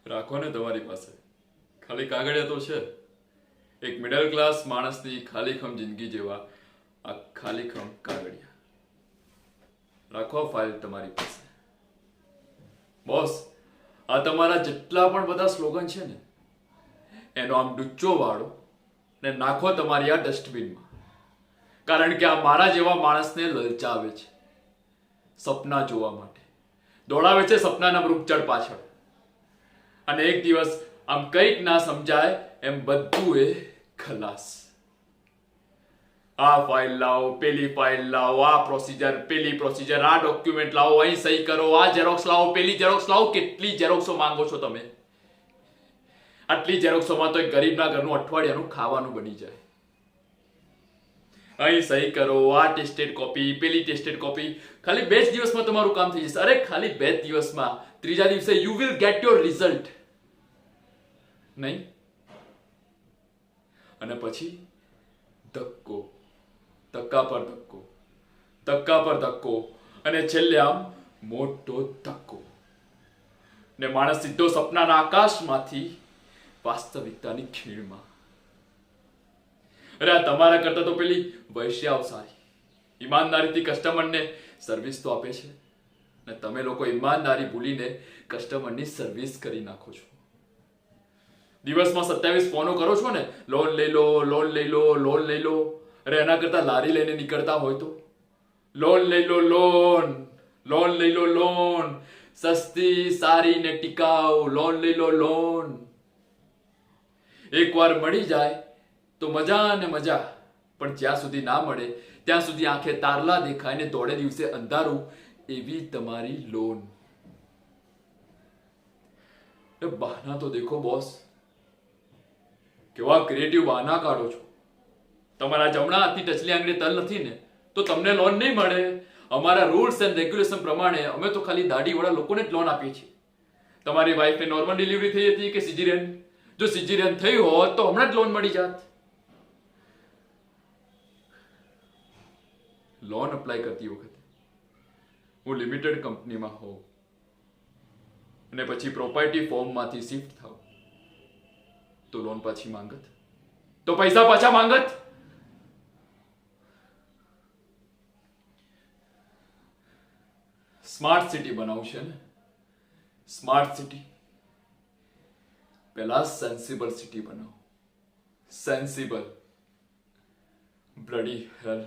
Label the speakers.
Speaker 1: રાખો ને તમારી પાસે ખાલી કાગળિયા તો છે. એક મિડલ ક્લાસ માણસની ખાલીખમ જિંદગી જેવા આ ખાલીખમ કાગળિયા. રાખો ફાઇલ તમારી પાસે. બોસ, આ તમારા જેટલા પણ બધા સ્લોગન છે ને એનો આમ ડુચ્ચો વાળો ને નાખો તમારી આ ડસ્ટબિનમાં. કારણ કે આ મારા જેવા માણસને લલચાવે છે, સપના જોવા માટે દોડાવે છે સપનાના મૃગચડ પાછળ. અને એક દિવસ આમ કંઈક ના સમજાય એમ બધું એ ખલાસ. આ ફાઇલ લાવો, પેલી ફાઇલ લાવો, આ પ્રોસિજર, પેલી પ્રોસિજર, આ ડોક્યુમેન્ટ લાવો, અહીં સહી કરો, આ ઝેરોક્સ લાવો, પેલી ઝેરોક્સ લાવો. કેટલી ઝેરોક્સો માંગો છો તમે? આટલી ઝેરોક્સોમાં તો એક ગરીબના ઘરનું અઠવાડિયાનું ખાવાનું બની જાય. અહીં સહી કરો, આ ટેસ્ટેડ કોપી, પેલી ટેસ્ટેડ કોપી. ખાલી 2 જ દિવસમાં તમારું કામ થઈ જશે. અરે ખાલી 2 જ દિવસમાં, ત્રીજા દિવસે you will get your result. નહીં? અને પછી ધક્કો, ધક્કા પર ધક્કો, ધક્કા પર ધક્કો, અને છેલ્લે આમ મોટો ધક્કો. ને માણસ સીધો સપનાના આકાશમાંથી વાસ્તવિકતાની ખીણમાં. અરે આ તમારા કરતા તો પેલી વૈશ્યાઓ સારી. ઈમાનદારીથી કસ્ટમરને સર્વિસ તો આપે છે, ને તમે લોકો ઈમાનદારી ભૂલીને કસ્ટમરની સર્વિસ કરી નાખો છો. દિવસમાં 27 ફોનો કરો છો ને, લોન લઈ લો, લોન લઈ લો, લોન લઈ લો. અરે એના કરતા લારી લઈને નીકળતા હોય તો લોન લઈ લો, લોન, લોન લઈ લો, લોન. સસ્તી, સારી ને ટિકાઉ લોન લઈ લો, લોન. એકવાર મળી જાય તો મજા ને મજા, પણ જ્યાં સુધી ના મળે ત્યાં સુધી આંખે તારલા દેખાય ને દોડે દિવસે અંધારું, એવી તમારી લોન. બહાના તો દેખો બોસ, કેવા ક્રિએટિવ બહાના કાઢો છો. તમારા જમણા હાથની ટચલી આંગળી તલ નથી ને તો તમને લોન નહીં મળે. અમારા રૂલ્સ એન્ડ રેગ્યુલેશન પ્રમાણે અમે તો ખાલી દાઢીવાળા લોકોને જ લોન આપીએ છીએ. તમારી વાઈફને નોર્મલ ડિલિવરી થઈ હતી કે સિઝેરિયન? જો સિઝેરિયન થઈ હોત તો હમણાં જ લોન મળી જાત. લોન અપ્લાય કરતી વખતે હું લિમિટેડ કંપનીમાં હોઉં અને પછી પ્રોપર્ટી ફોર્મમાંથી શિફ્ટ થાઉં તો લોન પાછી માંગત, તો પૈસા પાછા માંગત. સ્માર્ટ સિટી બનાવું છે ને, સ્માર્ટ સિટી. પહેલા સેન્સિબલ સિટી બનાવો. સેન્સિબલ. બ્લડી હેલ.